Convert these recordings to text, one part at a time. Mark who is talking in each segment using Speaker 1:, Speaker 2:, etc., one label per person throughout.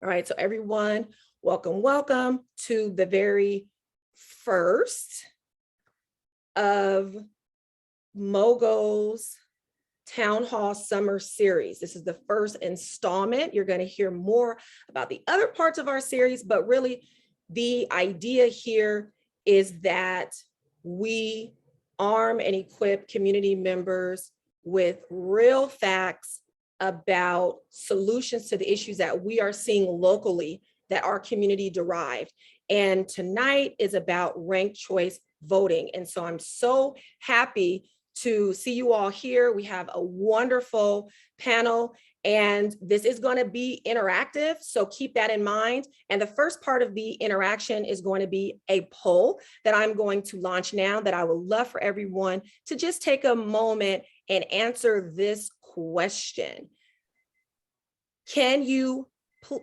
Speaker 1: All right, so everyone, welcome to the very first of MoGo's Townhall Summer Series. This is the first installment. You're going to hear more about the other parts of our series, but really the idea here is that we arm and equip community members with real facts about solutions to the issues that we are seeing locally that are community derived. And tonight is about ranked choice voting. And so I'm so happy to see you all here. We have a wonderful panel and this is going to be interactive. So keep that in mind. And the first part of the interaction is going to be a poll that I'm going to launch now that I would love for everyone to just take a moment and answer this question. Can you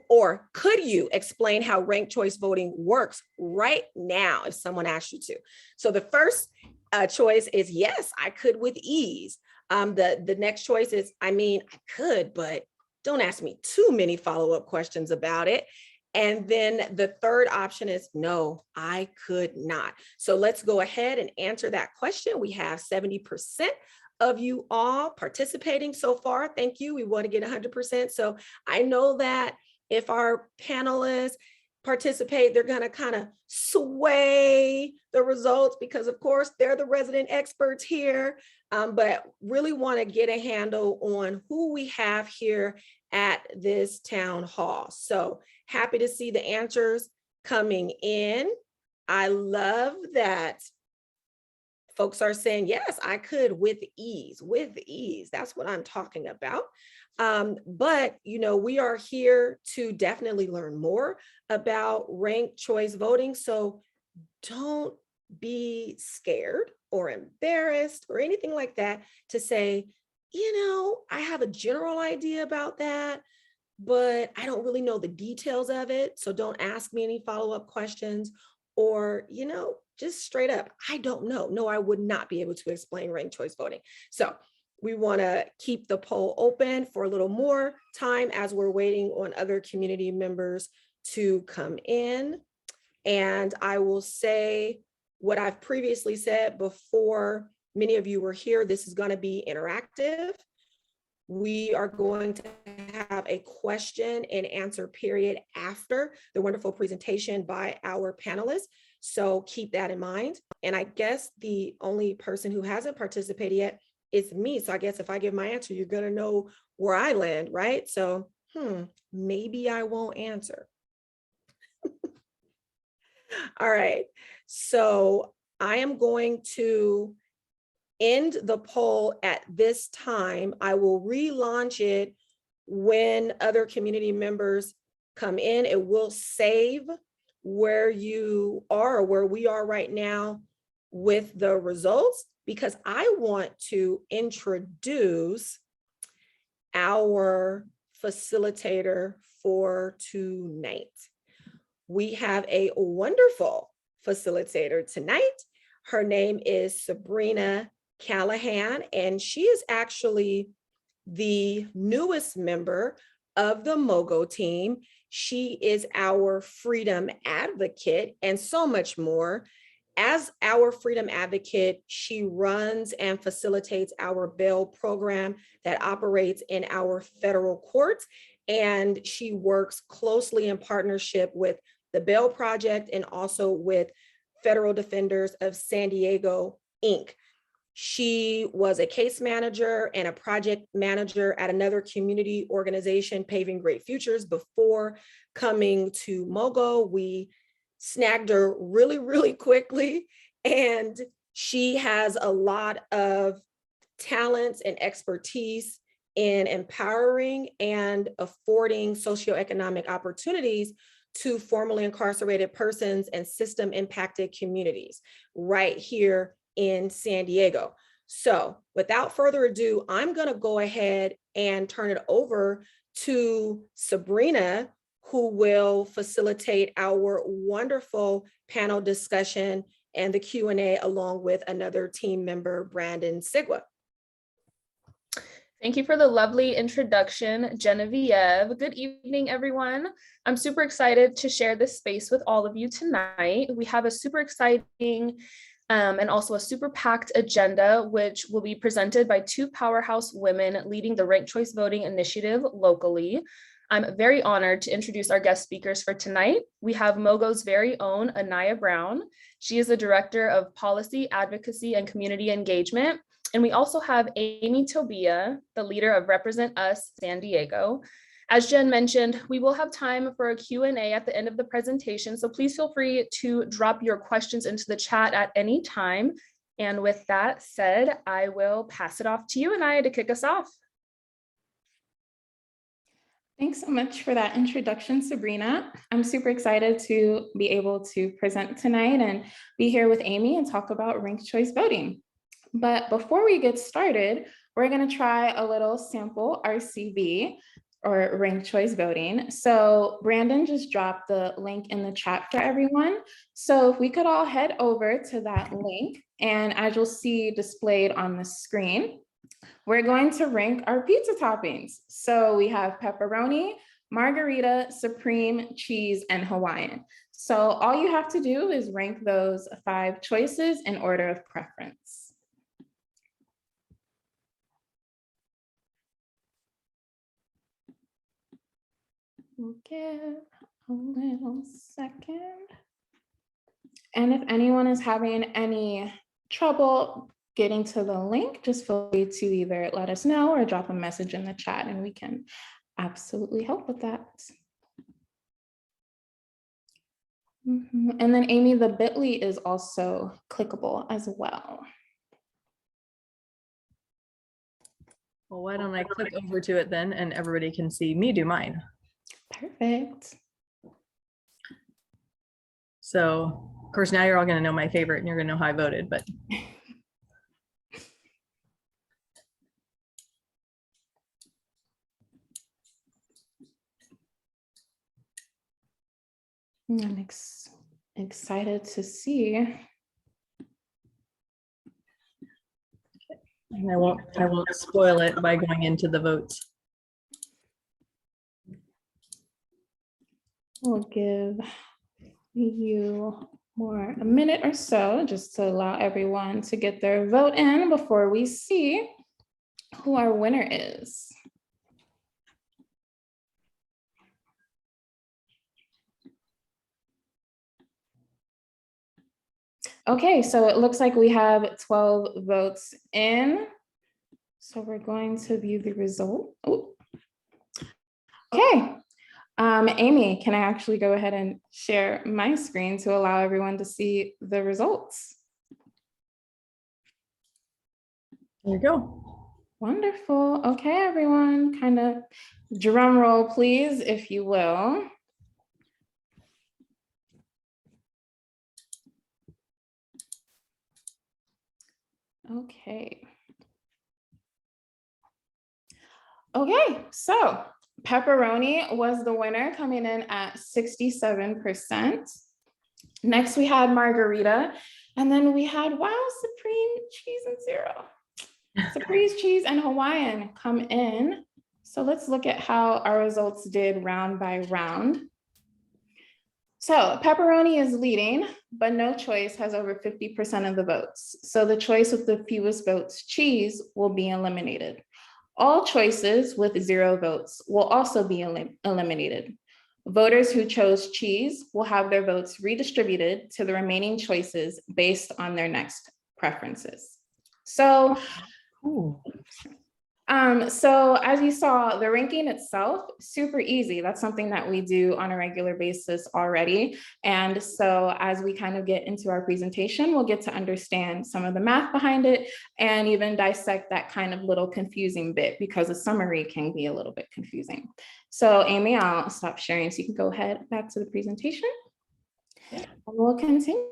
Speaker 1: or could you explain how ranked choice voting works right now if someone asked you to? So the first choice is yes, I could with ease. The next choice is, I mean, I could, but don't ask me too many follow-up questions about it. And then the third option is no, I could not. So let's go ahead and answer that question. We have 70% of you all participating so far. Thank you. We want to get 100%. So I know that if our panelists participate, they're going to kind of sway the results because of course they're the resident experts here, but really want to get a handle on who we have here at this town hall. So happy to see the answers coming in. I love that folks are saying, yes, I could with ease, That's what I'm talking about. But, you know, we are here to definitely learn more about ranked choice voting. So don't be scared or embarrassed or anything like that to say, you know, I have a general idea about that, but I don't really know the details of it. So don't ask me any follow-up questions or, you know, just straight up, I don't know. No, I would not be able to explain ranked choice voting. So we want to keep the poll open for a little more time as we're waiting on other community members to come in. And I will say what I've previously said before many of you were here, this is going to be interactive. We are going to have a question and answer period after the wonderful presentation by our panelists. So keep that in mind. And I guess the only person who hasn't participated yet is me. So I guess if I give my answer, you're going to know where I land, right? So maybe I won't answer. All right. So I am going to end the poll at this time. I will relaunch it when other community members come in. It will save where you are or where we are right now with the results, because I want to introduce our facilitator for tonight. We have a wonderful facilitator tonight. Her name is Sabrina Callahan, and she is actually the newest member of the MoGo team. She is our freedom advocate and so much more. As our freedom advocate, she runs and facilitates our bail program that operates in our federal courts. And she works closely in partnership with the Bail Project and also with Federal Defenders of San Diego, Inc. She was a case manager and a project manager at another community organization, Paving Great Futures, before coming to MoGo. We snagged her really, really quickly, and she has a lot of talents and expertise in empowering and affording socioeconomic opportunities to formerly incarcerated persons and system impacted communities right here in San Diego. So without further ado, I'm going to go ahead and turn it over to Sabrina, who will facilitate our wonderful panel discussion and the Q&A along with another team member, Brandon Sigwa.
Speaker 2: Thank you for the lovely introduction, Genevieve. Good evening, everyone. I'm super excited to share this space with all of you tonight. We have a super exciting and also a super packed agenda, which will be presented by two powerhouse women leading the ranked choice voting initiative locally. I'm very honored to introduce our guest speakers for tonight. We have MoGo's very own Aniya Brown. She is the Director of Policy, Advocacy, and Community Engagement. And we also have Amy Tobia, the leader of Represent Us San Diego. As Jen mentioned, we will have time for a Q&A at the end of the presentation, so please feel free to drop your questions into the chat at any time. And with that said, I will pass it off to you, Aniya, to kick us off.
Speaker 3: Thanks so much for that introduction, Sabrina. I'm super excited to be able to present tonight and be here with Amy and talk about ranked choice voting. But before we get started, we're going to try a little sample RCV, or ranked choice voting. So Brandon just dropped the link in the chat for everyone. So if we could all head over to that link, and as you'll see displayed on the screen, we're going to rank our pizza toppings. So we have pepperoni, margarita, supreme, cheese, and Hawaiian. So all you have to do is rank those 5 choices in order of preference. We'll give a little second. And if anyone is having any trouble getting to the link, just feel free to either let us know or drop a message in the chat and we can absolutely help with that. And then Amy, the bit.ly is also clickable as well.
Speaker 4: Well, why don't I click over to it then and everybody can see me do mine.
Speaker 3: Perfect.
Speaker 4: So, of course, now you're all going to know my favorite and you're going to know how I voted, but.
Speaker 3: I'm excited to see.
Speaker 4: And I won't spoil it by going into the votes.
Speaker 3: We'll give you a minute or so just to allow everyone to get their vote in before we see who our winner is. Okay, so it looks like we have 12 votes in. So we're going to view the result. Ooh. Okay. Amy, can I actually go ahead and share my screen to allow everyone to see the results?
Speaker 4: There you go.
Speaker 3: Wonderful. Okay, everyone, kind of drum roll, please, if you will. Okay. Okay, so pepperoni was the winner, coming in at 67%. Next, we had margarita, and then we had, wow, supreme cheese and zero. Supreme cheese and Hawaiian come in. So let's look at how our results did round by round. So pepperoni is leading, but no choice has over 50% of the votes. So the choice with the fewest votes, cheese, will be eliminated. All choices with 0 votes will also be eliminated. Voters who chose cheese will have their votes redistributed to the remaining choices based on their next preferences. So, so as you saw, the ranking itself, super easy. That's something that we do on a regular basis already. And so as we kind of get into our presentation, we'll get to understand some of the math behind it and even dissect that kind of little confusing bit, because a summary can be a little bit confusing. So Amy, I'll stop sharing so you can go ahead back to the presentation. And we'll continue.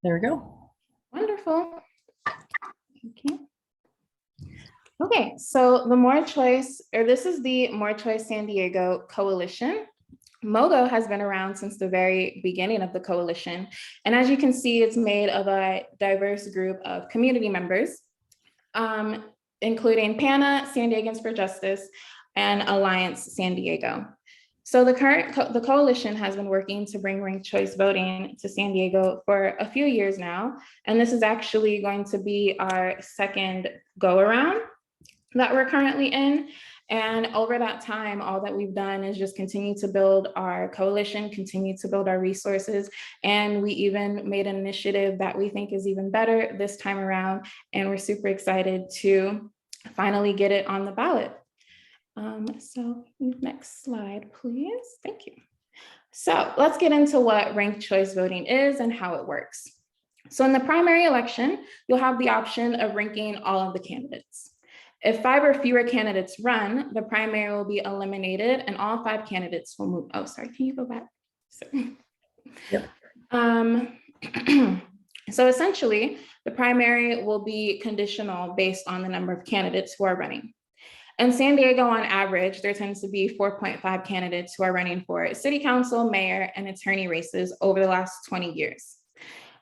Speaker 4: There we go.
Speaker 3: Wonderful. Okay. Okay, so the More Choice, or this is the More Choice San Diego Coalition. MoGo has been around since the very beginning of the coalition. And as you can see, it's made of a diverse group of community members, including PANA, San Diegans for Justice, and Alliance San Diego. So the coalition has been working to bring ranked choice voting to San Diego for a few years now. And this is actually going to be our second go around that we're currently in. And over that time, all that we've done is just continue to build our coalition, continue to build our resources. And we even made an initiative that we think is even better this time around. And we're super excited to finally get it on the ballot. So next slide, please. Thank you. So let's get into what ranked choice voting is and how it works. So in the primary election, you'll have the option of ranking all of the candidates. If 5 or fewer candidates run, the primary will be eliminated and all 5 candidates will move. Oh, sorry, can you go back? Sorry.
Speaker 4: Yep.
Speaker 3: So essentially, the primary will be conditional based on the number of candidates who are running. In San Diego, on average, there tends to be 4.5 candidates who are running for city council, mayor, and attorney races over the last 20 years.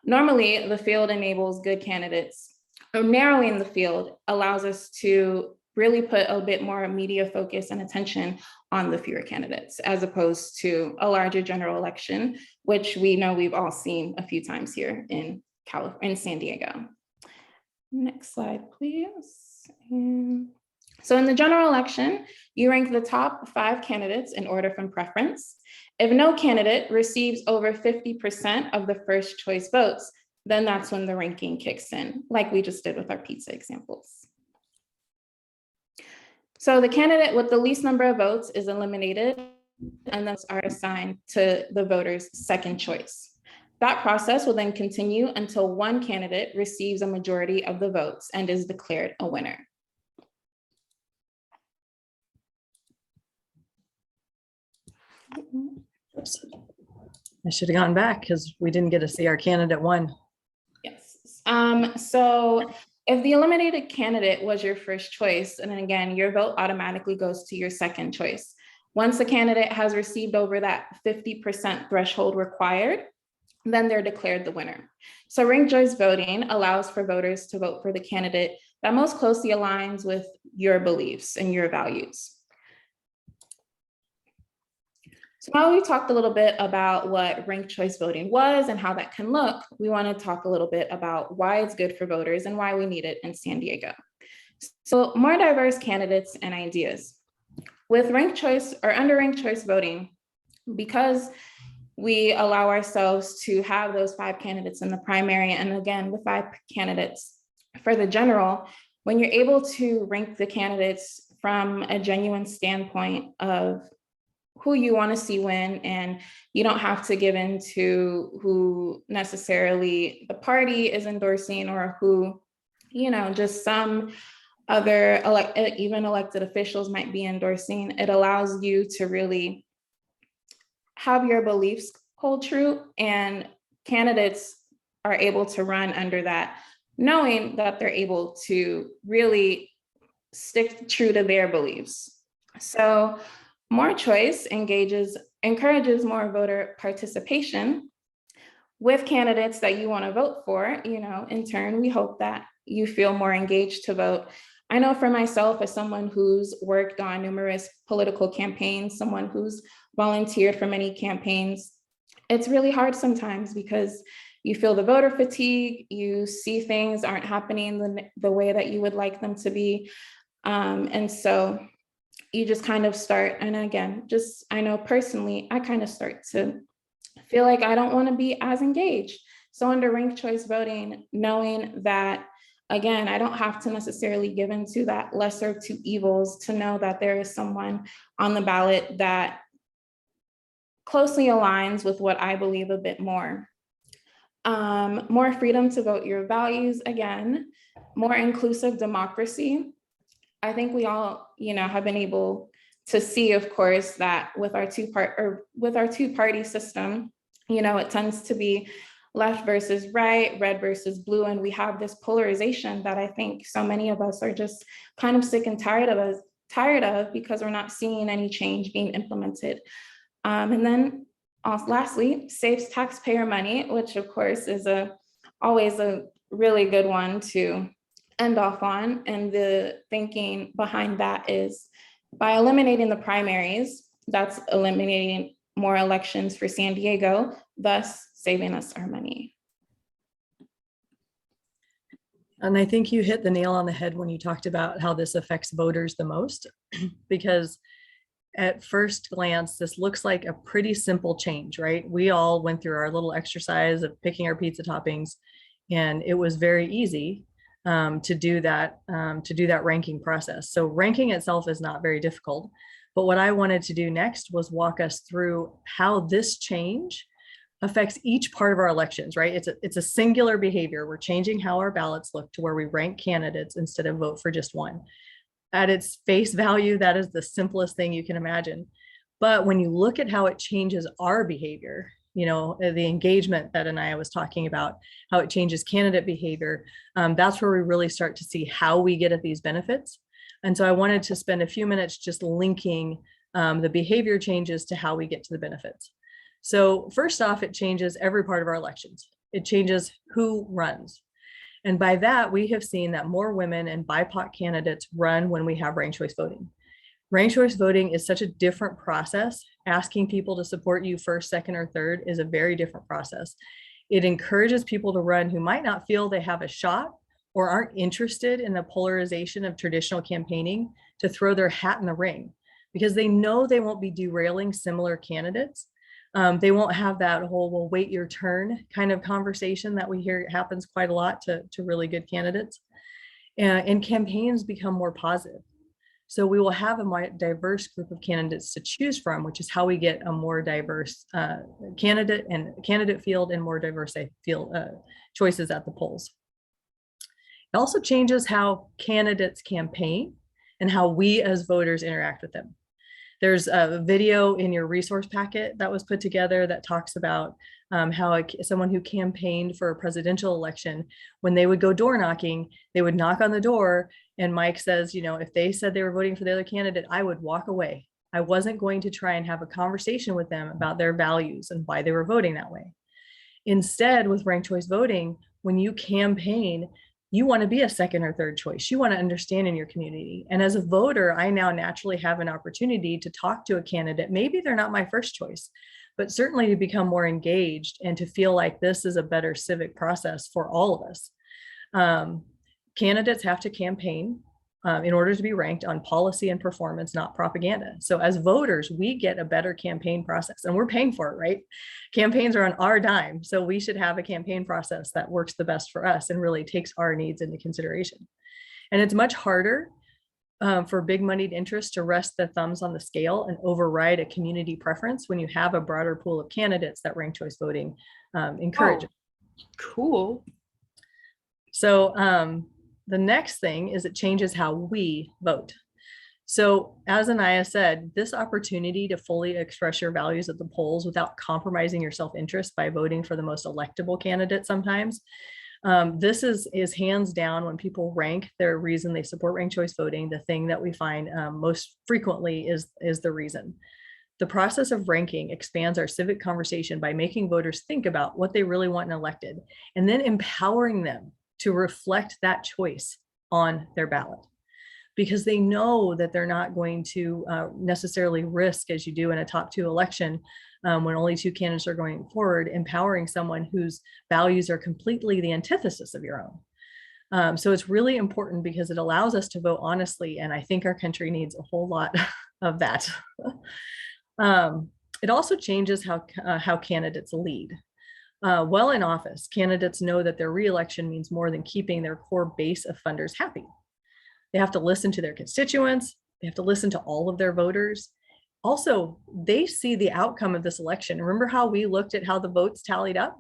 Speaker 3: Normally, the field enables good candidates. Narrowing the field allows us to really put a bit more media focus and attention on the fewer candidates, as opposed to a larger general election, which we know we've all seen a few times here in San Diego. Next slide, please. So in the general election, you rank the top 5 candidates in order from preference. If no candidate receives over 50% of the first choice votes, then that's when the ranking kicks in, like we just did with our pizza examples. So the candidate with the least number of votes is eliminated, and those are assigned to the voter's second choice. That process will then continue until one candidate receives a majority of the votes and is declared a winner.
Speaker 4: Oops. I should have gone back because we didn't get to see our candidate one.
Speaker 3: Yes. So if the eliminated candidate was your first choice, and then again, your vote automatically goes to your second choice. Once the candidate has received over that 50% threshold required, then they're declared the winner. So ranked choice voting allows for voters to vote for the candidate that most closely aligns with your beliefs and your values. So now we've talked a little bit about what ranked choice voting was and how that can look. We want to talk a little bit about why it's good for voters and why we need it in San Diego. So more diverse candidates and ideas. With ranked choice or under ranked choice voting, because we allow ourselves to have those 5 candidates in the primary, and again, the 5 candidates for the general, when you're able to rank the candidates from a genuine standpoint of who you want to see win, and you don't have to give in to who necessarily the party is endorsing or who, you know, just some other even elected officials might be endorsing. It allows you to really have your beliefs hold true, and candidates are able to run under that, knowing that they're able to really stick true to their beliefs. So more choice encourages more voter participation with candidates that you want to vote for. You know, in turn, we hope that you feel more engaged to vote. I know for myself, as someone who's worked on numerous political campaigns, someone who's volunteered for many campaigns, it's really hard sometimes because you feel the voter fatigue, you see things aren't happening the way that you would like them to be. And so you just kind of start, and again, just, I know personally, I kind of start to feel like I don't want to be as engaged. So under ranked choice voting, knowing that, again, I don't have to necessarily give into that lesser of two evils to know that there is someone on the ballot that closely aligns with what I believe a bit more. More freedom to vote your values, again, more inclusive democracy. I think we all, you know, have been able to see, of course, that with our two-party system, you know, it tends to be left versus right, red versus blue. And we have this polarization that I think so many of us are just kind of sick and tired of because we're not seeing any change being implemented. And then lastly, saves taxpayer money, which of course is always a really good one to end off on. And the thinking behind that is by eliminating the primaries, that's eliminating more elections for San Diego, thus saving us our money.
Speaker 4: And I think you hit the nail on the head when you talked about how this affects voters the most, because at first glance, this looks like a pretty simple change, right? We all went through our little exercise of picking our pizza toppings, and it was very easy to do that ranking process. So ranking itself is not very difficult. But what I wanted to do next was walk us through how this change affects each part of our elections, right? It's a singular behavior. We're changing how our ballots look to where we rank candidates instead of vote for just one. At its face value, that is the simplest thing you can imagine. But when you look at how it changes our behavior, you know, the engagement that Aniya was talking about, how it changes candidate behavior, that's where we really start to see how we get at these benefits. And so I wanted to spend a few minutes just linking the behavior changes to how we get to the benefits. So first off, it changes every part of our elections. It changes who runs. And by that, we have seen that more women and BIPOC candidates run when we have ranked choice voting. Ranked choice voting is such a different process. Asking people to support you first, second, or third is a very different process. It encourages people to run who might not feel they have a shot or aren't interested in the polarization of traditional campaigning to throw their hat in the ring because they know they won't be derailing similar candidates. They won't have that whole, well, wait your turn kind of conversation that we hear happens quite a lot to really good candidates. And campaigns become more positive. So we will have a more diverse group of candidates to choose from, which is how we get a more diverse candidate field and more diverse field choices at the polls. It also changes how candidates campaign and how we as voters interact with them. There's a video in your resource packet that was put together that talks about how someone who campaigned for a presidential election, when they would go door knocking, they would knock on the door and Mike says, you know, if they said they were voting for the other candidate, I would walk away. I wasn't going to try and have a conversation with them about their values and why they were voting that way. Instead, with ranked choice voting, when you campaign, you want to be a second or third choice. You want to understand in your community. And as a voter, I now naturally have an opportunity to talk to a candidate. Maybe they're not my first choice, but certainly to become more engaged and to feel like this is a better civic process for all of us. Candidates have to campaign in order to be ranked on policy and performance, not propaganda. So as voters, we get a better campaign process and we're paying for it, right? Campaigns are on our dime. So we should have a campaign process that works the best for us and really takes our needs into consideration. And it's much harder for big moneyed interests to rest their thumbs on the scale and override a community preference when you have a broader pool of candidates that ranked choice voting encourages.
Speaker 3: Oh, cool.
Speaker 4: So the next thing is it changes how we vote. So as Aniya said, this opportunity to fully express your values at the polls without compromising your self-interest by voting for the most electable candidate sometimes, this is hands down when people rank their reason they support ranked choice voting, the thing that we find most frequently is the reason. The process of ranking expands our civic conversation by making voters think about what they really want in elected and then empowering them to reflect that choice on their ballot, because they know that they're not going to necessarily risk, as you do in a top two election, when only two candidates are going forward, empowering someone whose values are completely the antithesis of your own. So it's really important because it allows us to vote honestly, and I think our country needs a whole lot of that. It also changes how candidates lead. While in office, candidates know that their reelection means more than keeping their core base of funders happy. They have to listen to their constituents. They have to listen to all of their voters. Also, they see the outcome of this election. Remember how we looked at how the votes tallied up?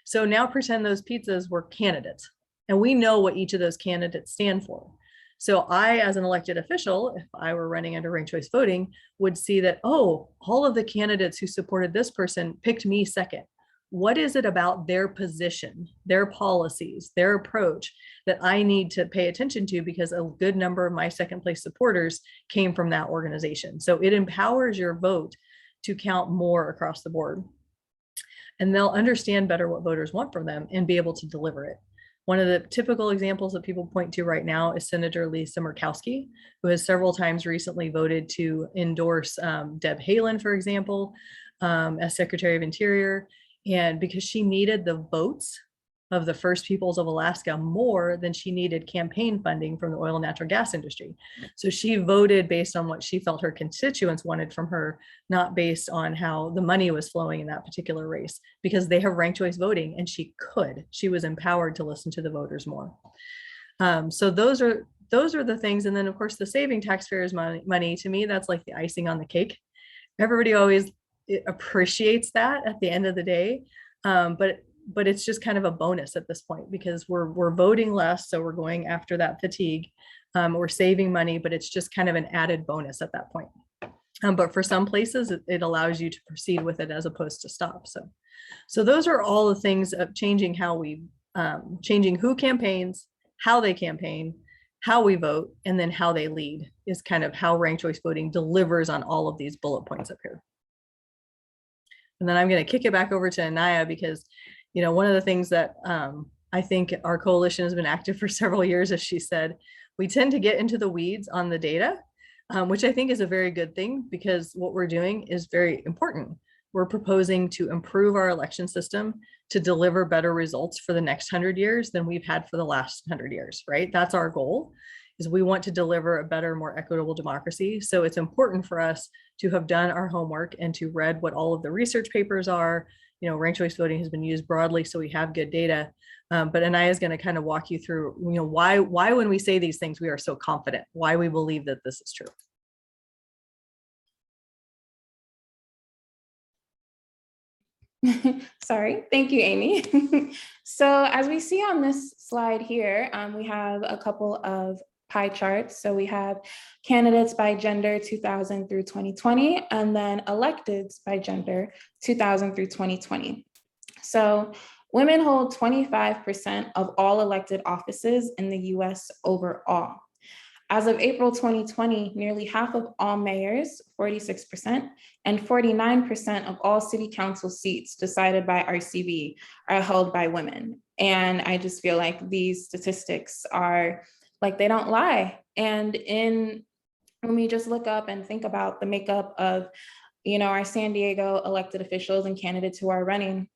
Speaker 4: So now pretend those pizzas were candidates, and we know what each of those candidates stand for. So I, as an elected official, if I were running under ranked choice voting, would see that, oh, all of the candidates who supported this person picked me second. what is it about their position, their policies, their approach that I need to pay attention to, because a good number of my second place supporters came from that organization. So it empowers your vote to count more across the board. And they'll understand better what voters want from them and be able to deliver it. One of the typical examples that people point to right now is Senator Lisa Murkowski, who has several times recently voted to endorse Deb Haaland, for example, as Secretary of Interior. And because she needed the votes of the First Peoples of Alaska more than she needed campaign funding from the oil and natural gas industry. So she voted based on what she felt her constituents wanted from her, not based on how the money was flowing in that particular race, because they have ranked choice voting and she was empowered to listen to the voters more. So those are the things. And then of course the saving taxpayers money, to me, that's like the icing on the cake. Everybody always appreciates that at the end of the day. But it's just kind of a bonus at this point, because we're voting less. So we're going after that fatigue. We're saving money, but it's just kind of an added bonus at that point. But for some places, it allows you to proceed with it as opposed to stop. So those are all the things of changing how we, changing who campaigns, how they campaign, how we vote, and then how they lead is kind of how ranked choice voting delivers on all of these bullet points up here. And then I'm going to kick it back over to Aniya, because one of the things that I think our coalition has been active for several years, as she said, we tend to get into the weeds on the data, which I think is a very good thing, because what we're doing is very important. We're proposing to improve our election system to deliver better results for the next 100 years than we've had for the last 100 years, right? That's our goal, is we want to deliver a better, more equitable democracy. So it's important for us to have done our homework and to read what all of the research papers are. Ranked choice voting has been used broadly, so we have good data. But Aniya is going to kind of walk you through, why when we say these things, we are so confident, why we believe that this is true.
Speaker 3: Sorry, thank you, Amy. So as we see on this slide here, we have a couple of pie charts. So we have candidates by gender 2000 through 2020, and then electeds by gender 2000 through 2020. So women hold 25% of all elected offices in the US overall. As of April 2020, nearly half of all mayors, 46%, and 49% of all city council seats decided by RCV are held by women. And I just feel like these statistics are like, they don't lie. And when we just look up and think about the makeup of, our San Diego elected officials and candidates who are running,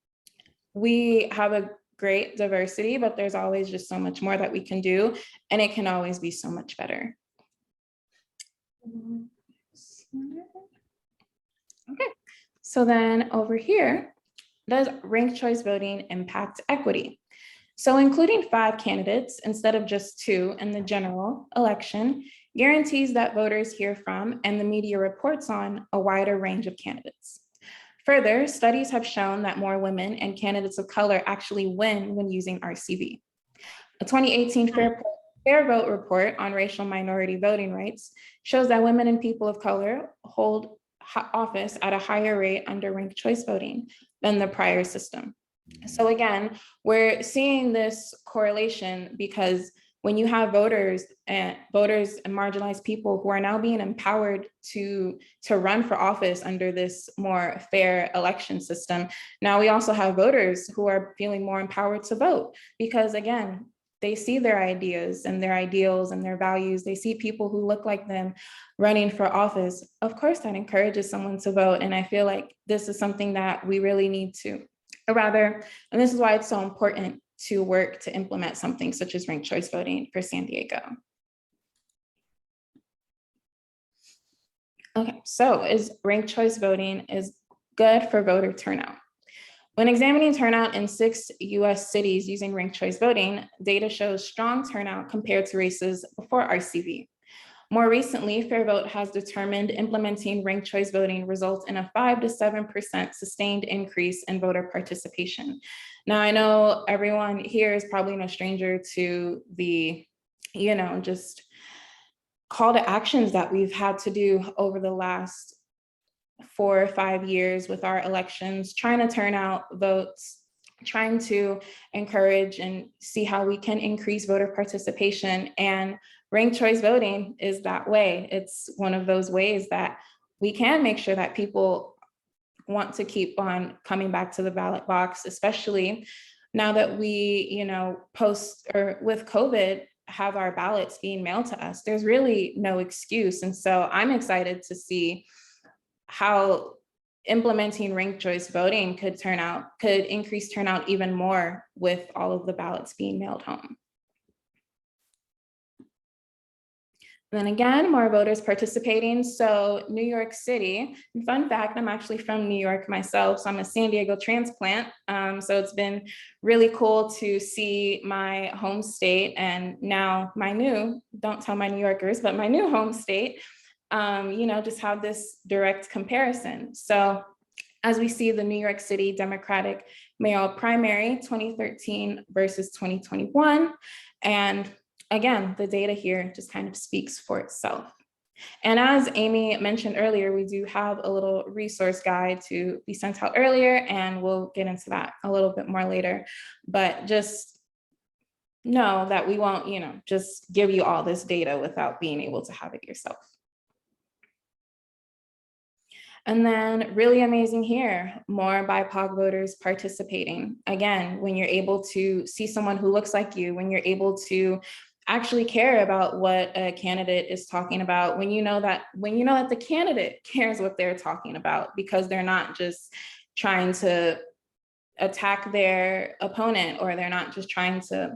Speaker 3: we have a great diversity, but there's always just so much more that we can do, and it can always be so much better. Okay, so then over here, does ranked choice voting impact equity? So including 5 candidates instead of just 2 in the general election guarantees that voters hear from and the media reports on a wider range of candidates. Further, studies have shown that more women and candidates of color actually win when using RCV. A 2018 Fair Vote report on racial minority voting rights shows that women and people of color hold office at a higher rate under ranked choice voting than the prior system. So again, we're seeing this correlation because when you have voters and marginalized people who are now being empowered to run for office under this more fair election system, now we also have voters who are feeling more empowered to vote because again, they see their ideas and their ideals and their values. They see people who look like them running for office. Of course, that encourages someone to vote. And I feel like this is something that we really need to, and this is why it's so important to work to implement something such as ranked choice voting for San Diego. Okay, so is ranked choice voting is good for voter turnout? When examining turnout in 6 US cities using ranked choice voting, data shows strong turnout compared to races before RCV. More recently, Fair Vote has determined implementing ranked choice voting results in a 5 to 7% sustained increase in voter participation. Now, I know everyone here is probably no stranger to the, just call to actions that we've had to do over the last 4 or 5 years with our elections, trying to turn out votes, trying to encourage and see how we can increase voter participation. And ranked choice voting is that way. It's one of those ways that we can make sure that people want to keep on coming back to the ballot box, especially now that we, post or with COVID, have our ballots being mailed to us. There's really no excuse. And so I'm excited to see how implementing ranked choice voting could increase turnout even more with all of the ballots being mailed home. And then again, more voters participating. So New York City, fun fact, I'm actually from New York myself, so I'm a San Diego transplant. So it's been really cool to see my home state and now my new, don't tell my New Yorkers, but my new home state, just have this direct comparison. So as we see the New York City Democratic mayoral primary 2013 versus 2021, and again, the data here just kind of speaks for itself. And as Amy mentioned earlier, we do have a little resource guide to be sent out earlier, and we'll get into that a little bit more later. But just know that we won't, just give you all this data without being able to have it yourself. And then really amazing here, more BIPOC voters participating. Again, when you're able to see someone who looks like you, when you're able to actually care about what a candidate is talking about, when you know that the candidate cares what they're talking about, because they're not just trying to attack their opponent, or they're not just trying to,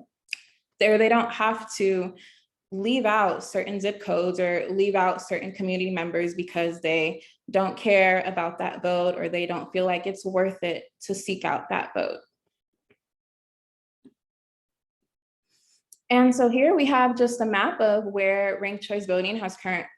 Speaker 3: they don't have to leave out certain zip codes or leave out certain community members because they don't care about that vote, or they don't feel like it's worth it to seek out that vote. And so here we have just a map of where ranked choice voting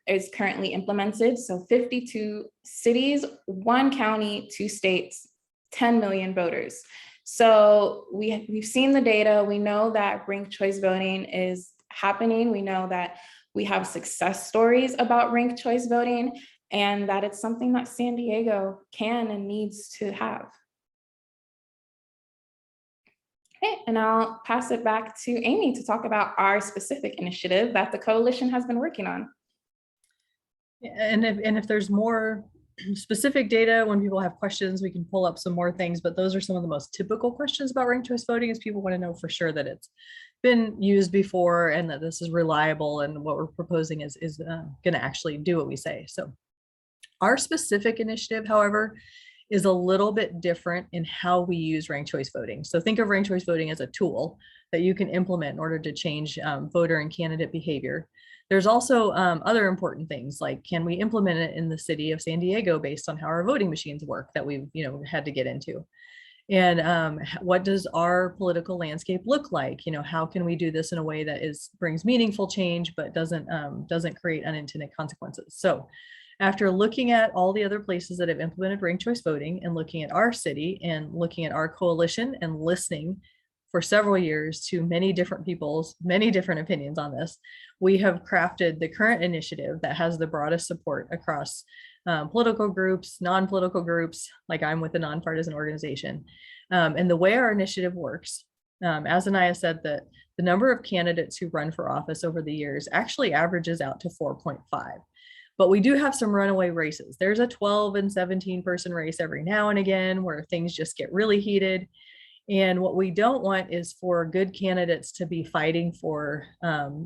Speaker 3: is currently implemented. So 52 cities, 1 county, 2 states, 10 million voters. So we've seen the data. We know that ranked choice voting is happening. We know that we have success stories about ranked choice voting, and that it's something that San Diego can and needs to have. Okay, and I'll pass it back to Amy to talk about our specific initiative that the coalition has been working on.
Speaker 4: And if there's more specific data, when people have questions, we can pull up some more things, but those are some of the most typical questions about ranked choice voting, is people want to know for sure that it's been used before and that this is reliable, and what we're proposing is going to actually do what we say. So our specific initiative, however, is a little bit different in how we use ranked choice voting. So think of ranked choice voting as a tool that you can implement in order to change voter and candidate behavior. There's also other important things, like, can we implement it in the city of San Diego based on how our voting machines work that we've had to get into? And what does our political landscape look like? How can we do this in a way that brings meaningful change but doesn't create unintended consequences? So after looking at all the other places that have implemented ranked choice voting, and looking at our city and looking at our coalition and listening for several years to many different people's many different opinions on this, we have crafted the current initiative that has the broadest support across political groups, non-political groups, like I'm with a nonpartisan organization. And the way our initiative works, as Aniya said, that the number of candidates who run for office over the years actually averages out to 4.5. But we do have some runaway races. There's a 12 and 17 person race every now and again where things just get really heated. And what we don't want is for good candidates to be fighting for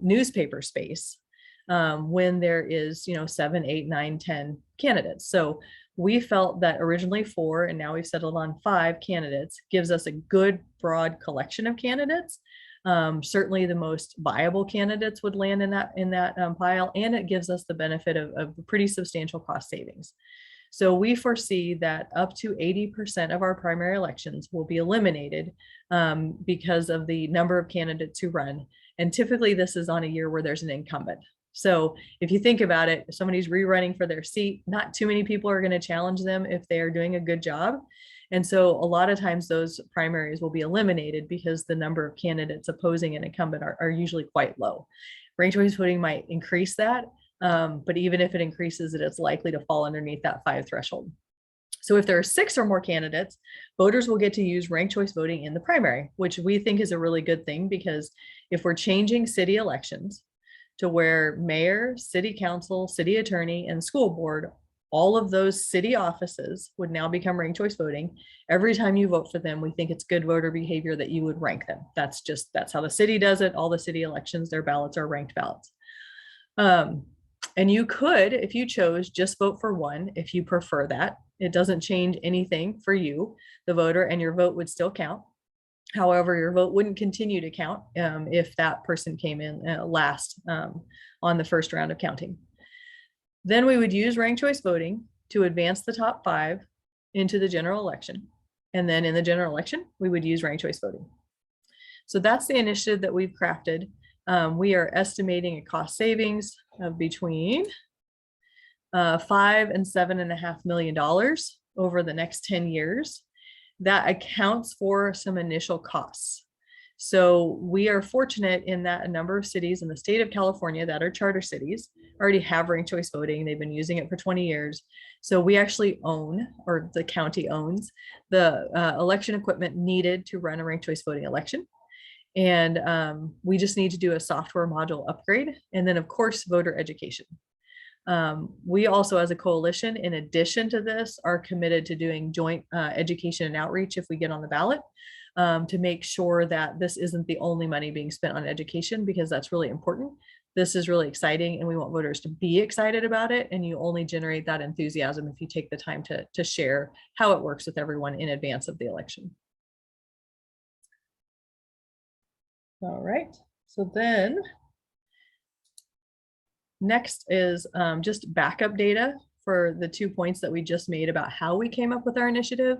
Speaker 4: newspaper space when there is 7, 8, 9, 10 candidates. So we felt that originally 4, and now we've settled on 5 candidates, gives us a good broad collection of candidates. Certainly the most viable candidates would land in that pile, and it gives us the benefit of pretty substantial cost savings. So we foresee that up to 80% of our primary elections will be eliminated because of the number of candidates who run. And typically this is on a year where there's an incumbent. So if you think about it, if somebody's rerunning for their seat, not too many people are going to challenge them if they are doing a good job. And so a lot of times those primaries will be eliminated because the number of candidates opposing an incumbent are usually quite low. Ranked choice voting might increase that, But even if it increases it, it's likely to fall underneath that 5 threshold. So if there are 6 or more candidates, voters will get to use ranked choice voting in the primary, which we think is a really good thing, because if we're changing city elections to where mayor, city council, city attorney, and school board, all of those city offices would now become ranked choice voting. Every time you vote for them, we think it's good voter behavior that you would rank them. That's how the city does it. All the city elections, their ballots are ranked ballots. And you could, if you chose, just vote for one if you prefer that. It doesn't change anything for you, the voter, and your vote would still count. However, your vote wouldn't continue to count if that person came in last on the first round of counting. Then we would use ranked choice voting to advance the top 5 into the general election. And then in the general election, we would use ranked choice voting. So that's the initiative that we've crafted. We are estimating a cost savings of between $5 and $7.5 million over the next 10 years. That accounts for some initial costs. So we are fortunate in that a number of cities in the state of California that are charter cities already have ranked choice voting. They've been using it for 20 years. So we actually own, or the county owns, the election equipment needed to run a ranked choice voting election. And we just need to do a software module upgrade. And then of course, voter education. We also, as a coalition, in addition to this, are committed to doing joint education and outreach if we get on the ballot, to make sure that this isn't the only money being spent on education, because that's really important. This is really exciting and we want voters to be excited about it. And you only generate that enthusiasm if you take the time to share how it works with everyone in advance of the election. All right, so then next is just backup data for the 2 points that we just made about how we came up with our initiative.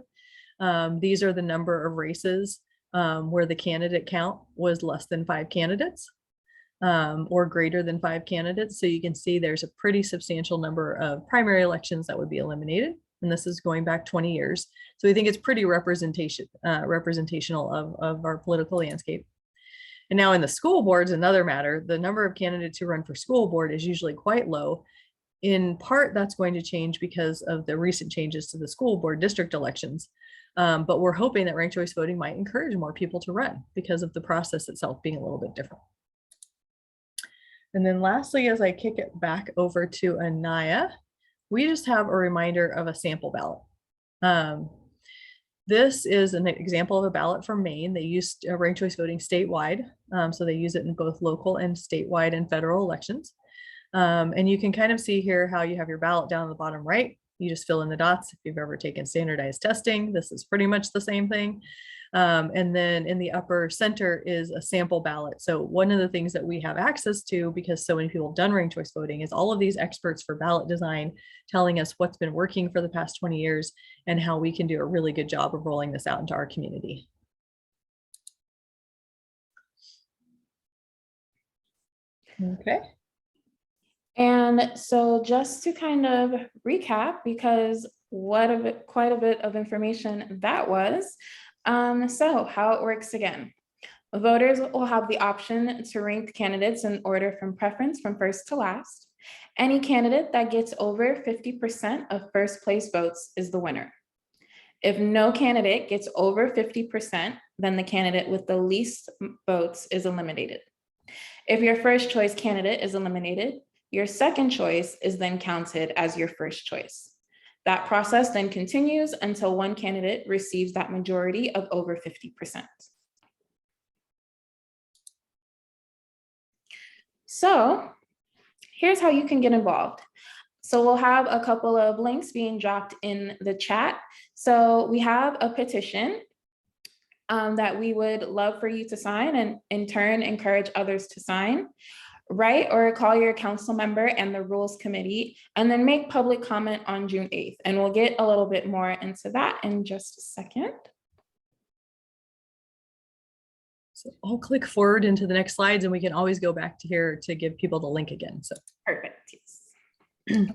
Speaker 4: These are the number of races where the candidate count was less than 5 candidates or greater than 5 candidates. So you can see there's a pretty substantial number of primary elections that would be eliminated. And this is going back 20 years. So we think it's pretty representational of our political landscape. And now in the school boards, another matter, the number of candidates who run for school board is usually quite low. In part, that's going to change because of the recent changes to the school board district elections. But we're hoping that ranked choice voting might encourage more people to run because of the process itself being a little bit different. And then lastly, as I kick it back over to Aniya, we just have a reminder of a sample ballot. This is an example of a ballot from Maine. They use ranked choice voting statewide. So they use it in both local and statewide and federal elections. And you can kind of see here how you have your ballot down on the bottom right. You just fill in the dots. If you've ever taken standardized testing, this is pretty much the same thing. And then in the upper center is a sample ballot. So one of the things that we have access to, because so many people have done ranked choice voting, is all of these experts for ballot design telling us what's been working for the past 20 years and how we can do a really good job of rolling this out into our community. Okay.
Speaker 3: And so just to kind of recap, because quite a bit of information that was. So how it works again. Voters will have the option to rank candidates in order from preference from first to last. Any candidate that gets over 50% of first place votes is the winner. If no candidate gets over 50%, then the candidate with the least votes is eliminated. If your first choice candidate is eliminated, your second choice is then counted as your first choice. That process then continues until one candidate receives that majority of over 50%. So here's how you can get involved. So we'll have a couple of links being dropped in the chat. So we have a petition that we would love for you to sign and in turn encourage others to sign. Write or call your council member and the rules committee, and then make public comment on June 8th. And we'll get a little bit more into that in just a second.
Speaker 4: So I'll click forward into the next slides and we can always go back to here to give people the link again. So
Speaker 3: perfect. Yes.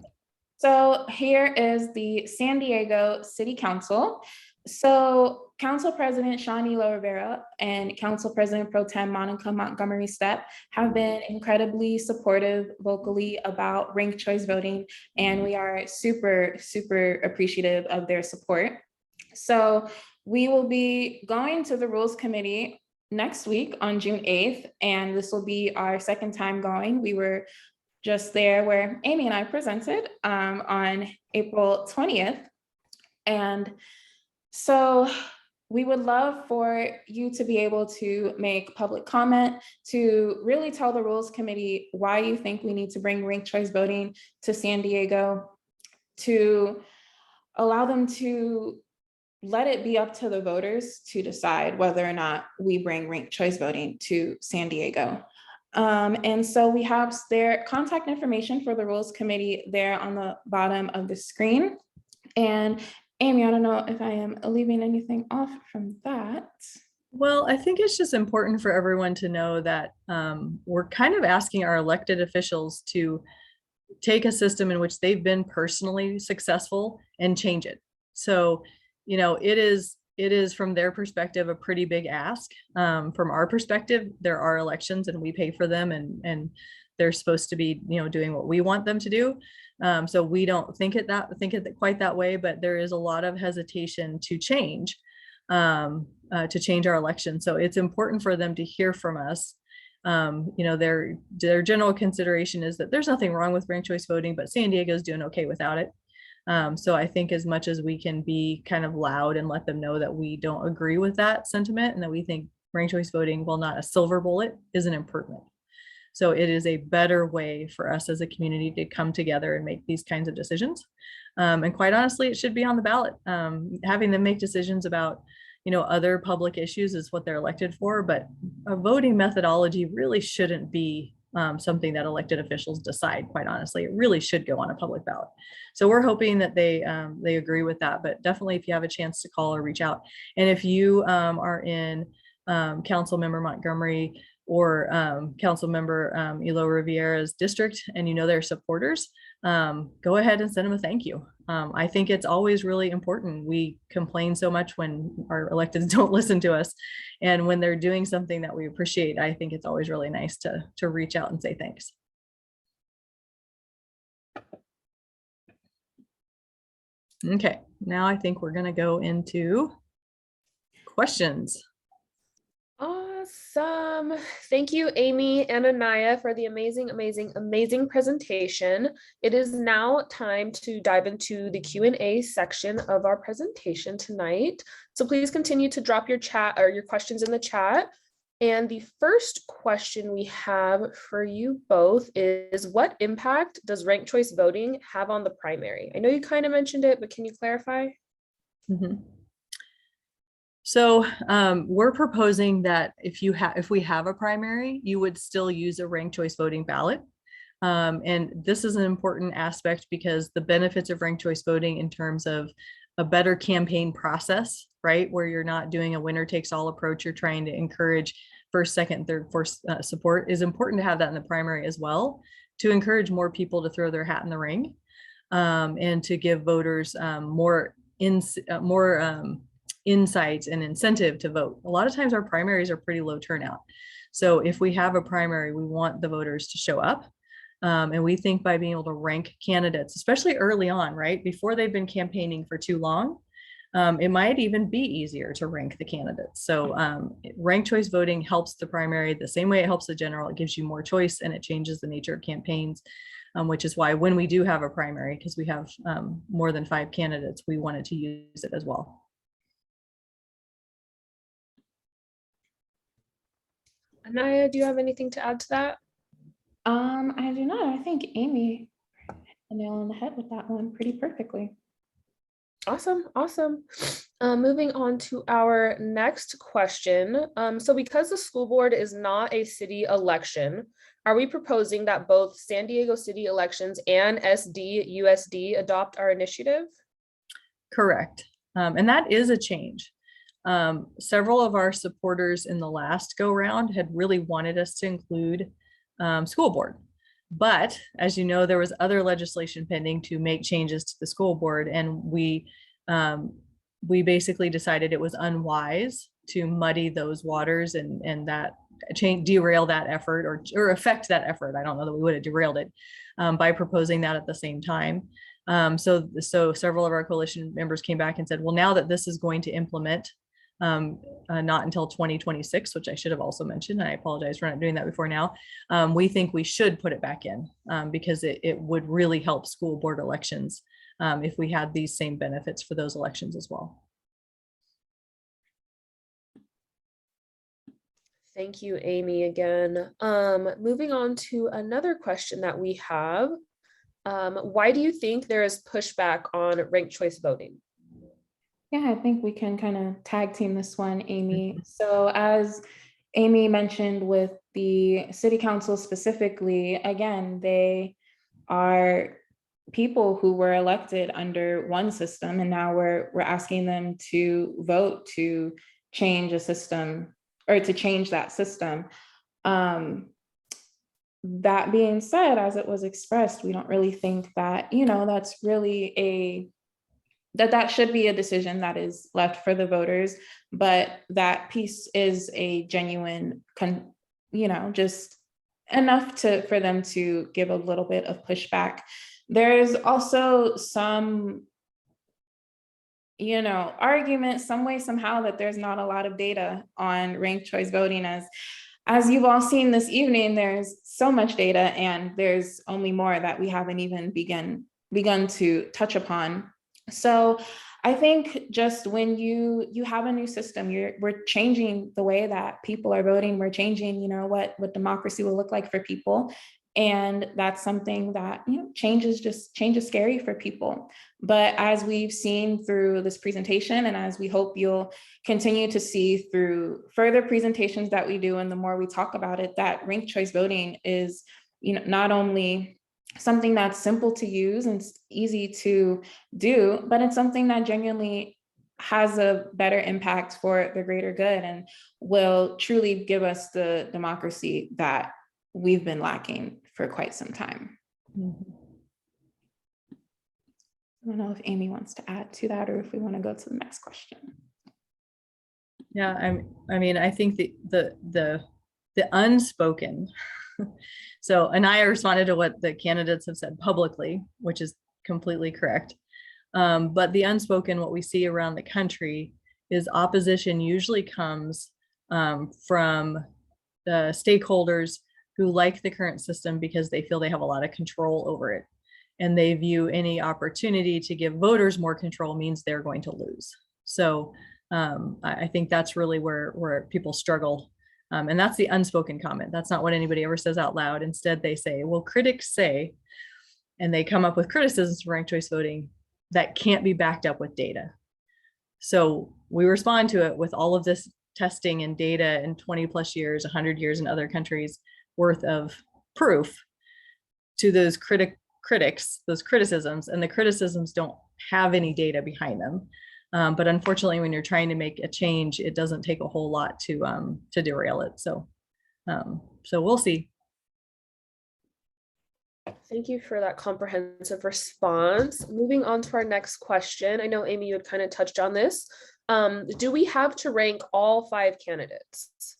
Speaker 3: So here is the San Diego City Council. So Council President Shawnee Rivera and Council President Pro Tem Monica Montgomery Stepp have been incredibly supportive vocally about ranked choice voting, and we are super, super appreciative of their support. So we will be going to the Rules Committee next week on June 8th, and this will be our second time going. We were just there where Amy and I presented on April 20th. And so we would love for you to be able to make public comment, to really tell the Rules Committee why you think we need to bring ranked choice voting to San Diego, to allow them to let it be up to the voters to decide whether or not we bring ranked choice voting to San Diego. And so we have their contact information for the Rules Committee there on the bottom of the screen. And Amy, I don't know if I am leaving anything off from that.
Speaker 4: Well, I think it's just important for everyone to know that we're kind of asking our elected officials to take a system in which they've been personally successful and change it. So, you know, it is from their perspective a pretty big ask. From our perspective, there are elections and we pay for them, and they're supposed to be, you know, doing what we want them to do. So we don't think it quite that way, but there is a lot of hesitation to change our election. So it's important for them to hear from us. You know, their general consideration is that there's nothing wrong with ranked choice voting, but San Diego's doing okay without it. So I think as much as we can be kind of loud and let them know that we don't agree with that sentiment and that we think ranked choice voting, while not a silver bullet, is an improvement. So it is a better way for us as a community to come together and make these kinds of decisions. And quite honestly, it should be on the ballot. Having them make decisions about, you know, other public issues is what they're elected for, but a voting methodology really shouldn't be something that elected officials decide, quite honestly. It really should go on a public ballot. So we're hoping that they agree with that, but definitely if you have a chance to call or reach out. And if you are in Councilmember Montgomery or Councilmember Elo Riviera's district and you know their supporters, go ahead and send them a thank you. I think it's always really important. We complain so much when our electeds don't listen to us, and when they're doing something that we appreciate, I think it's always really nice to reach out and say thanks. Okay, now I think we're gonna go into questions.
Speaker 2: Awesome. Thank you, Amy and Aniya, for the amazing presentation. It is now time to dive into the Q&A section of our presentation tonight. So please continue to drop your chat or your questions in the chat. And the first question we have for you both is, what impact does ranked choice voting have on the primary? I know you kind of mentioned it, but can you clarify?
Speaker 4: Mm-hmm. So we're proposing that if we have a primary, you would still use a ranked choice voting ballot. And this is an important aspect because the benefits of ranked choice voting in terms of a better campaign process, right? Where you're not doing a winner takes all approach, you're trying to encourage first, second, third, fourth support, is important to have that in the primary as well, to encourage more people to throw their hat in the ring, and to give voters more insights and incentive to vote. A lot of times our primaries are pretty low turnout. So if we have a primary, we want the voters to show up. And we think by being able to rank candidates, especially early on, right, before they've been campaigning for too long, it might even be easier to rank the candidates. So ranked choice voting helps the primary the same way it helps the general. It gives you more choice and it changes the nature of campaigns, which is why when we do have a primary, because we have more than 5 candidates, we wanted to use it as well.
Speaker 2: Aniya, do you have anything to add to that?
Speaker 3: I do not. I think Amy hit the nail on the head with that one pretty perfectly.
Speaker 2: Awesome. Moving on to our next question. So because the school board is not a city election, are we proposing that both San Diego city elections and SD-USD adopt our initiative?
Speaker 4: Correct. And that is a change. Several of our supporters in the last go round had really wanted us to include school board. But as you know, there was other legislation pending to make changes to the school board, and we we basically decided it was unwise to muddy those waters and that derail that effort or affect that effort. I don't know that we would have derailed it by proposing that at the same time. So several of our coalition members came back and said, well, now that this is going to implement not until 2026, which I should have also mentioned, I apologize for not doing that before now, we think we should put it back in because it would really help school board elections if we had these same benefits for those elections as well.
Speaker 2: Thank you, Amy, again. Moving on to another question that we have. Why do you think there is pushback on ranked choice voting?
Speaker 3: Yeah, I think we can kind of tag team this one, Amy. So as Amy mentioned with the city council specifically, again, they are people who were elected under one system, and now we're asking them to vote to change a system or to change that system. That being said, as it was expressed, we don't really think that, that's really that should be a decision that is left for the voters, but that piece is a genuine, just enough for them to give a little bit of pushback. There's also some, argument some way, somehow, that there's not a lot of data on ranked choice voting. As you've all seen this evening, there's so much data and there's only more that we haven't even begun to touch upon. So I think just when you have a new system, we're changing the way that people are voting. We're changing, what democracy will look like for people. And that's something that, change is scary for people. But as we've seen through this presentation, and as we hope you'll continue to see through further presentations that we do, and the more we talk about it, that ranked choice voting is, not only something that's simple to use and easy to do, but it's something that genuinely has a better impact for the greater good and will truly give us the democracy that we've been lacking for quite some time.
Speaker 4: Mm-hmm.
Speaker 3: I don't know if Amy wants to add to that or if we want to go to the next question.
Speaker 4: Yeah, I think the unspoken. So Aniya responded to what the candidates have said publicly, which is completely correct. But the unspoken, what we see around the country is opposition usually comes from the stakeholders who like the current system because they feel they have a lot of control over it. And they view any opportunity to give voters more control means they're going to lose. So I think that's really where people struggle. And that's the unspoken comment. That's not what anybody ever says out loud. Instead, they say, well, critics say, and they come up with criticisms for ranked choice voting that can't be backed up with data. So we respond to it with all of this testing and data and 20 plus years, 100 years in other countries worth of proof to those critics, those criticisms, and the criticisms don't have any data behind them. But unfortunately, when you're trying to make a change, it doesn't take a whole lot to derail it. So we'll see.
Speaker 2: Thank you for that comprehensive response. Moving on to our next question. I know, Amy, you had kind of touched on this. Do we have to rank all 5 candidates?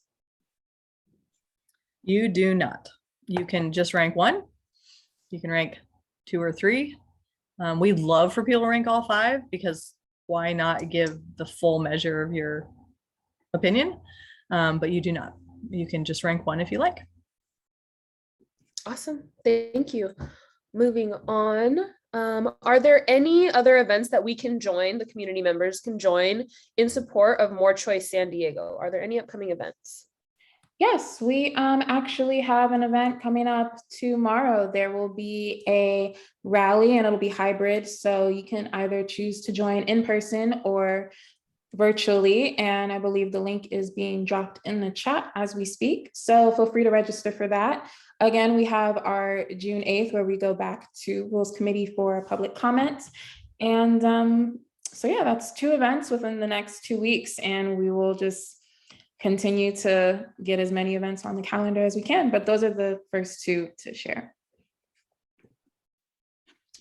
Speaker 4: You do not. You can just rank 1. You can rank 2 or 3. We'd love for people to rank all 5 because why not give the full measure of your opinion? But you do not. You can just rank 1 if you like.
Speaker 2: Awesome. Thank you. Moving on. Are there any other events that we can join, the community members can join in support of More Choice San Diego? Are there any upcoming events?
Speaker 3: Yes, we actually have an event coming up tomorrow. There will be a rally and it'll be hybrid. So you can either choose to join in person or virtually. And I believe the link is being dropped in the chat as we speak. So feel free to register for that. Again, we have our June 8th where we go back to Rules Committee for public comment. And so yeah, that's 2 events within the next 2 weeks. And we will just continue to get as many events on the calendar as we can, but those are the first 2 to share.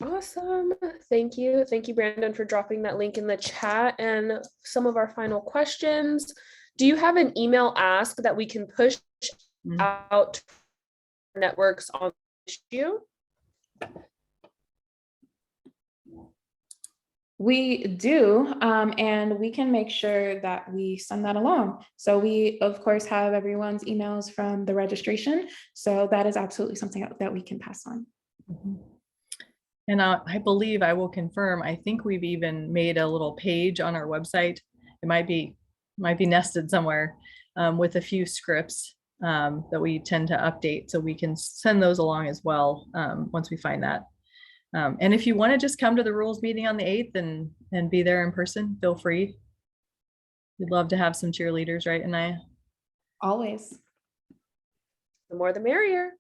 Speaker 2: Awesome. Thank you. Thank you, Brandon, for dropping that link in the chat. And some of our final questions. Do you have an email ask that we can push out to networks on this issue?
Speaker 3: We do, and we can make sure that we send that along. So we, of course, have everyone's emails from the registration. So that is absolutely something that we can pass on.
Speaker 4: And I believe, I will confirm, I think we've even made a little page on our website. It might be nested somewhere with a few scripts that we tend to update. So we can send those along as well once we find that. And if you want to just come to the rules meeting on the 8th and be there in person, feel free. We'd love to have some cheerleaders, right, Aniya?
Speaker 3: Always.
Speaker 2: The more the merrier.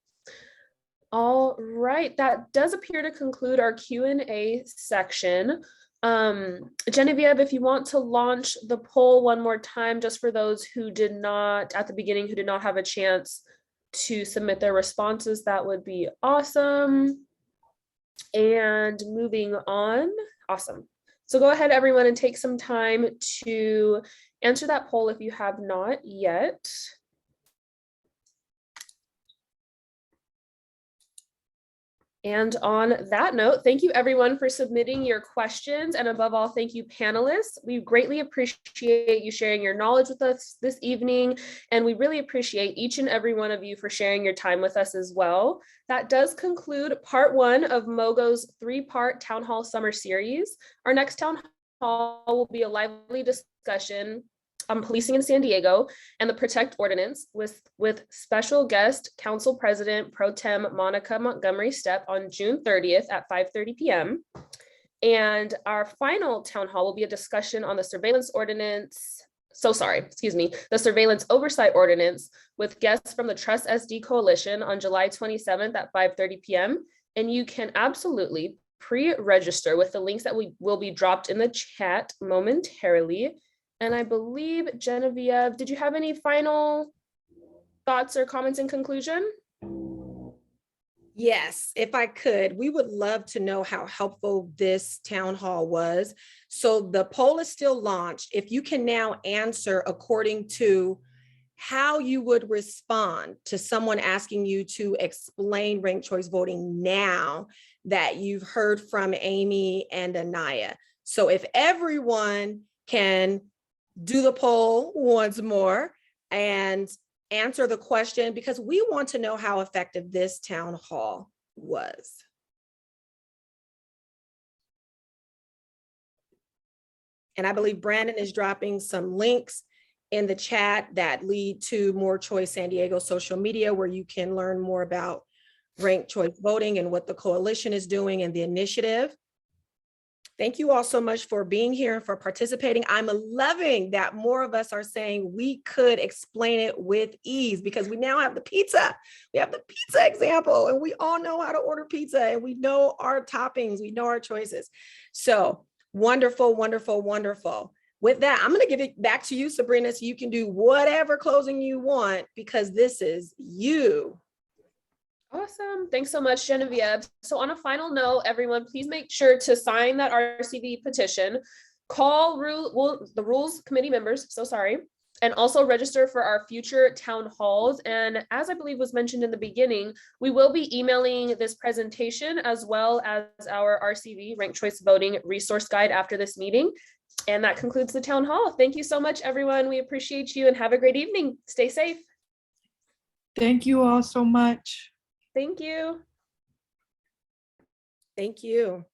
Speaker 2: All right, that does appear to conclude our Q&A section. Genevieve, if you want to launch the poll one more time, just for those who did not, at the beginning, who did not have a chance to submit their responses, that would be awesome. And moving on, awesome. So go ahead, everyone, and take some time to answer that poll if you have not yet. And on that note, thank you everyone for submitting your questions. And above all, thank you panelists. We greatly appreciate you sharing your knowledge with us this evening. And we really appreciate each and every one of you for sharing your time with us as well. That does conclude part 1 of MoGo's 3-part Town Hall Summer Series. Our next Town Hall will be a lively discussion on policing in San Diego and the Protect Ordinance with special guest Council President Pro Tem Monica Montgomery Stepp on June 30th at 5:30 p.m. And our final town hall will be a discussion on the surveillance ordinance. The surveillance oversight ordinance with guests from the Trust SD Coalition on July 27th at 5:30 p.m. And you can absolutely pre-register with the links that will be dropped in the chat momentarily. And I believe, Genevieve, did you have any final thoughts or comments in conclusion?
Speaker 1: Yes, if I could, we would love to know how helpful this town hall was. So the poll is still launched. If you can now answer according to how you would respond to someone asking you to explain ranked choice voting now that you've heard from Amy and Aniya. So if everyone can do the poll once more and answer the question, because we want to know how effective this town hall was. And I believe Brandon is dropping some links in the chat that lead to More Choice San Diego social media, where you can learn more about ranked choice voting and what the coalition is doing and the initiative. Thank you all so much for being here and for participating. I'm loving that more of us are saying we could explain it with ease, because we now have the pizza. We have the pizza example, and we all know how to order pizza, and we know our toppings, we know our choices. So wonderful, wonderful, wonderful. With that, I'm going to give it back to you, Sabrina, so you can do whatever closing you want, because this is you.
Speaker 2: Awesome. Thanks so much, Genevieve. So on a final note, everyone, please make sure to sign that RCV petition, call the rules committee members, and also register for our future town halls. And as I believe was mentioned in the beginning, we will be emailing this presentation as well as our RCV, Ranked Choice Voting Resource Guide, after this meeting. And that concludes the town hall. Thank you so much, everyone. We appreciate you and have a great evening. Stay safe.
Speaker 5: Thank you all so much.
Speaker 2: Thank you.
Speaker 1: Thank you.